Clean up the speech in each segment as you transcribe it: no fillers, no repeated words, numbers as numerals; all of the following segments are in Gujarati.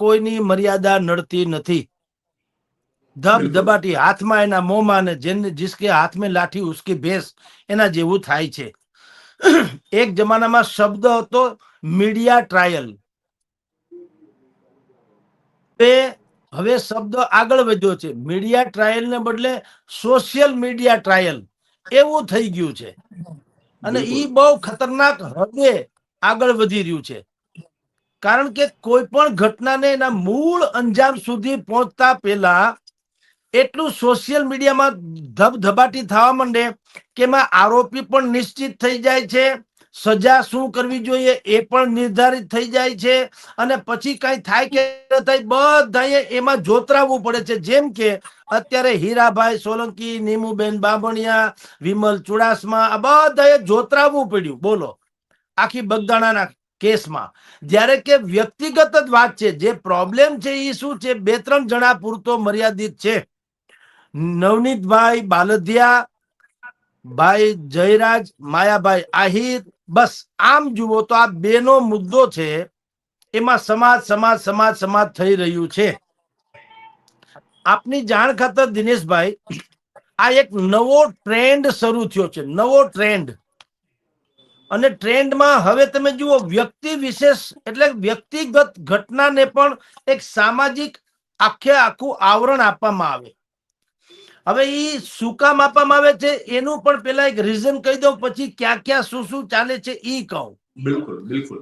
કોઈની મર્યાદા નડતી નથી. ધબધબાટી હાથમાં એના મોંમાં ને જેને જિસકે હાથ મેં લાઠી ઉસકી ભેંસ એના જેવું થાય છે. એક જમાનામાં શબ્દ હતો મીડિયા ટ્રાયલ. હવે શબ્દ આગળ વધ્યો છે. મીડિયા ટ્રાયલ ને બદલે સોશિયલ મીડિયા ટ્રાયલ એવું થઈ ગયું છે. અને ઈ બહુ ખતરનાક હદે આગળ વધી રહ્યું છે. કારણ કે કોઈ પણ ઘટનાને એના મૂળ અંજામ સુધી પહોંચતા પહેલા એટલું સોશિયલ મીડિયામાં ધબધબાટી થવા માંડે કે એમાં આરોપી પણ નિશ્ચિત થઈ જાય છે, સજા શું કરવી જોઈએ એ પણ નિર્ધારિત થઈ જાય છે, અને પછી કઈ થાય કે ન થાય બધાએ એમાં જોતરાવવું પડે છે. જેમ કે અત્યારે હીરાભાઈ સોલંકી, નીમુબેન બામણિયા, વિમલ ચુડાસમા આ બધાએ જોતરાવવું પડ્યું. બોલો, આખી બગદાણાના કેસમાં. જ્યારે કે વ્યક્તિગત જ વાત છે, જે પ્રોબ્લેમ છે એ શું છે, 2-3 જણા પૂરતો મર્યાદિત છે. નવનીતભાઈ બાલધિયા, ભાઈ જયરાજ, માયાભાઈ આહિર, બસ આમ જુઓ તો આ બેનો મુદ્દો છે. એમાં સમાજ સમાજ સમાજ સમાજ થઈ રહ્યું છે. આપની જાણ ખાતર દિનેશભાઈ, આ એક નવો ટ્રેન્ડ શરૂ થયો છે, નવો ટ્રેન્ડ. અને ટ્રેન્ડમાં હવે તમે જુઓ, વ્યક્તિ વિશેષ એટલે વ્યક્તિગત ઘટનાને પણ એક સામાજિક આખું આવરણ આપવામાં આવે. હવે ઈ શું કામ આપવામાં આવે છે એનું પણ પેલા એક રીઝન કહી દઉં, પછી ક્યાં ક્યાં શું શું ચાલે છે ઈ કહું. બિલકુલ બિલકુલ.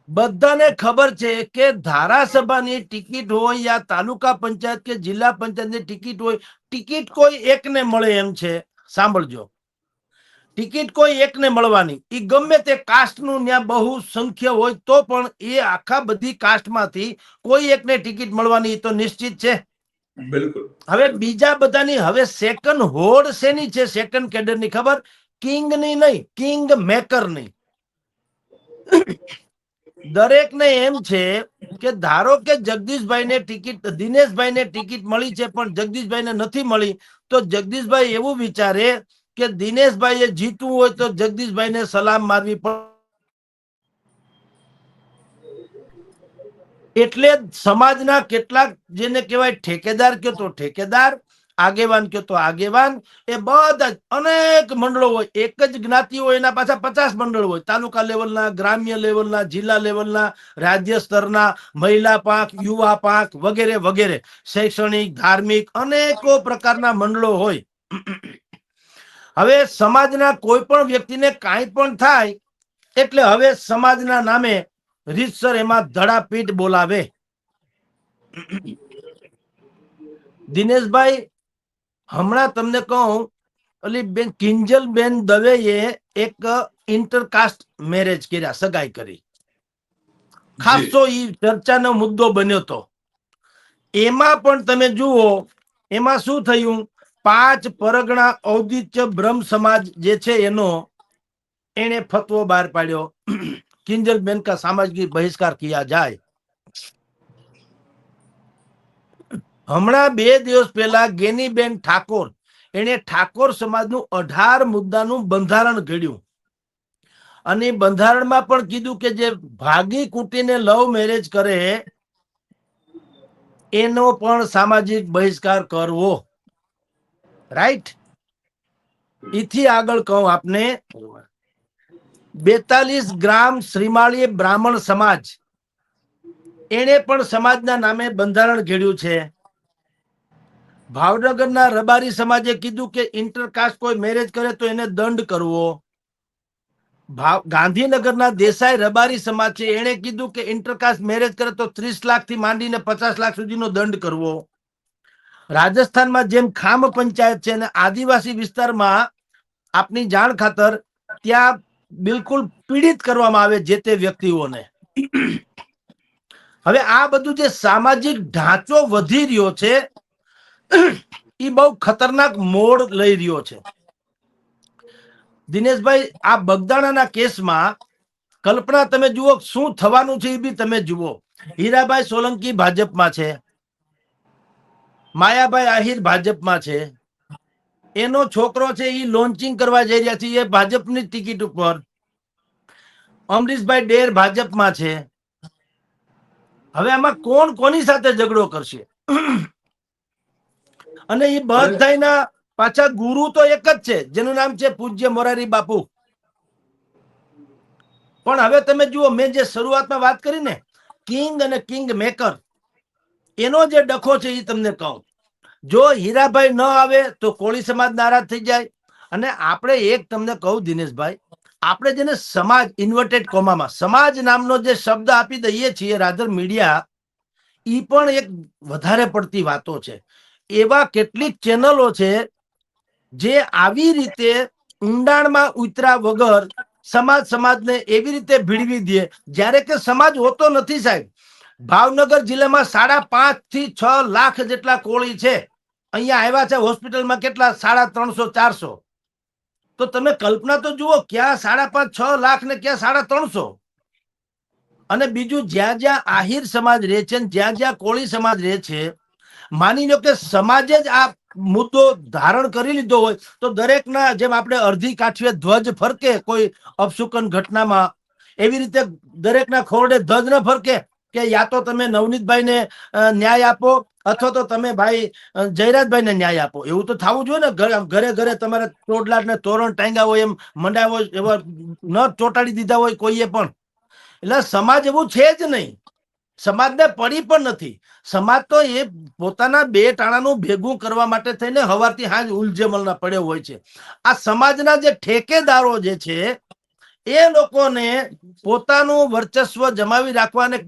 બધાને ખબર છે કે ધારાસભાની ટિકિટ હોય યા તાલુકા પંચાયત કે જિલ્લા પંચાયતની ટિકિટ હોય, ટિકિટ કોઈ એકને મળે એમ છે. સાંભળજો, ટિકિટ કોઈ એકને મળવાની, એ ગમે તે કાસ્ટનું ત્યાં બહુ સંખ્યા હોય તો પણ એ આખા બધી કાસ્ટમાંથી કોઈ એકને ટિકિટ મળવાની તો નિશ્ચિત છે. બિલકુલ. હવે બીજા બધાની હવે સેકન્ડ હોડ શેની છે? સેકન્ડ કેડરની ખબર? કિંગની નહીં, કિંગ મેકરની. દરેકને એમ છે કે ધારો કે જગદીશભાઈને ટિકિટ, દિનેશભાઈને ટિકિટ મળી છે પણ જગદીશભાઈને નથી મળી, તો જગદીશભાઈ એવું વિચારે કે દિનેશભાઈએ જીતવું હોય તો જગદીશભાઈને સલામ મારવી પડે. એટલે સમાજના કેટલાક, જેને કહેવાય ઠેકેદાર કયો તો ઠેકેદાર, આગેવાન કયો તો આગેવાન, એ બધા અનેક મંડળો હોય. એક જ જ્ઞાતિ હોય એના પાછા 50 મંડળ હોય. તાલુકા લેવલના, ગ્રામ્ય લેવલના, જિલ્લા લેવલના, રાજ્ય સ્તરના, મહિલા પાંખ, યુવા પાંખ વગેરે વગેરે, શૈક્ષણિક, ધાર્મિક અનેકો પ્રકારના મંડળો હોય. હવે સમાજના કોઈ પણ વ્યક્તિને કાંઈ પણ થાય એટલે હવે સમાજના નામે રીતસર એમાં ધડાપીટ બોલાવે. દિનેશભાઈ, હમણાં તમને કહું, ઓલી બેન કિંજલબેન દવેએ એક ઇન્ટરકાસ્ટ મેરેજ કર્યા, સગાઈ કરી. ખાસો ઈ ચર્ચાનો મુદ્દો બન્યો તો. એમાં પણ તમે જુઓ, એમાં શું થયું, 5 પરગણા ઔદિત્ય બ્રહ્મ સમાજ જે છે એને ફતવો બહાર પાડ્યો, કિંજલબેન કા સામાજિક બહિષ્કાર કિયા જાય. હમણાં 2 દિવસ પહેલા ગેનીબેન ઠાકોર, એને ઠાકોર સમાજનું 18 મુદ્દાનું બંધારણ ઘડ્યું. અને બંધારણમાં પણ કીધું કે જે ભાગી કૂટીને લવ મેરેજ કરે એનો પણ સામાજિક બહિષ્કાર કરવો. રાઈટ? એથી આગળ કહું આપને, 42 ગ્રામ શ્રીમાળી બ્રાહ્મણ સમાજ, એને પણ સમાજના નામે બંધારણ ઘડ્યું છે. ભાવનગરના રબારી સમાજે કીધું કે ઇન્ટરકાસ્ટ કોઈ મેરેજ કરે તો એને દંડ કરવો. ગાંધીનગરના દેસાઈ રબારી સમાજ છે, એને કીધું કે ઇન્ટરકાસ્ટ મેરેજ કરે તો 30 લાખથી માંડીને 50 લાખ સુધીનો દંડ કરવો. રાજસ્થાનમાં જેમ ખામ પંચાયત છે અને આદિવાસી વિસ્તારમાં આપની જાણ ખાતર ત્યાં બિલકુલ પીડિત કરવામાં આવે જે તે વ્યક્તિઓને. હવે આ બધું જે સામાજિક ઢાંચો વધી રહ્યો છે એ બહુ ખતરનાક મોડ લઈ રહ્યો છે. દિનેશભાઈ, આ બગદાણાના કેસમાં કલ્પના તમે જુઓ શું થવાનું છે એ બી તમે જુઓ. હીરાભાઈ સોલંકી ભાજપમાં છે, માયાભાઈ આહિર ભાજપમાં છે, એનો છોકરો છે એ લોન્ચિંગ કરવા જઈ રહ્યા છે એ ભાજપની ટિકિટ ઉપર, અમરીશભાઈ ડેર ભાજપમાં છે, હવે આમાં કોણ કોની સાથે ઝઘડો કરશે? અને એ બધાના પાછા ગુરુ તો એક જ છે, જેનું નામ છે પૂજ્ય મોરારી બાપુ. પણ હવે તમે જુઓ, મેં જે શરૂઆતમાં વાત કરી ને, કિંગ અને કિંગ મેકર, એનો જે ડખો છે એ તમને કહું. જો હીરાભાઈ ન આવે તો કોળી સમાજ નારાજ થઈ જાય. અને આપણે એક તમને કહું દિનેશભાઈ, આપણે જેને સમાજ ઇન્વર્ટેડ કોમામાં સમાજ નામનો જે શબ્દ આપી દઈએ છીએ રાધર મીડિયા, ઈ પણ એક વધારે પડતી વાતો છે. એવા કેટલીક ચેનલો છે જે આવી રીતે ઊંડાણમાં ઉતરા વગર સમાજને એવી રીતે ભીડવી દે, જ્યારે કે સમાજ હોતો નથી સાહેબ. ભાવનગર જિલ્લામાં 5.5 થી 6 લાખ જેટલા કોળી છે. અહીંયા આવ્યા છે હોસ્પિટલમાં કેટલા? 350 400. તો તમે કલ્પના તો જુઓ, ક્યાં 5.5 6 લાખ ને ક્યાં 350. અને બીજું, જ્યાં જ્યાં આહિર સમાજ રહે છે, જ્યાં જ્યાં કોળી સમાજ રહે છે, માની લો કે સમાજે જ આ મુદ્દો ધારણ કરી લીધો હોય તો દરેકના, જેમ આપણે અડધી કાઠીએ ધ્વજ ફરકે કોઈ અપશુકન ઘટનામાં, એવી રીતે દરેકના ખોરડે ધ્વજ ન ફરકે કે યા તો તમે નવનીતભાઈને ન્યાય આપો અથવા તો તમે ભાઈ જયરાજભાઈને ન્યાય આપો. એવું તો થવું જોઈએ ને. ઘરે ઘરે તમારે ટોડલા ને તોરણ ટાંગ્યા હોય, એમ મંડાવો એવા ન ચોટાડી દીધા હોય કોઈએ પણ. એટલે સમાજ એવું છે જ નહીં. સમાજને પડી પણ નથી. સમાજ તો એ પોતાના બે ટાણાનું ભેગું કરવા માટે થઈને હવારથી હાજ ઉલજેમલના પડ્યો હોય છે. આ સમાજના જે ઠેકેદારો જે છે, એ લોકોને પોતાનું વર્ચસ્વ જમાવી રાખવાને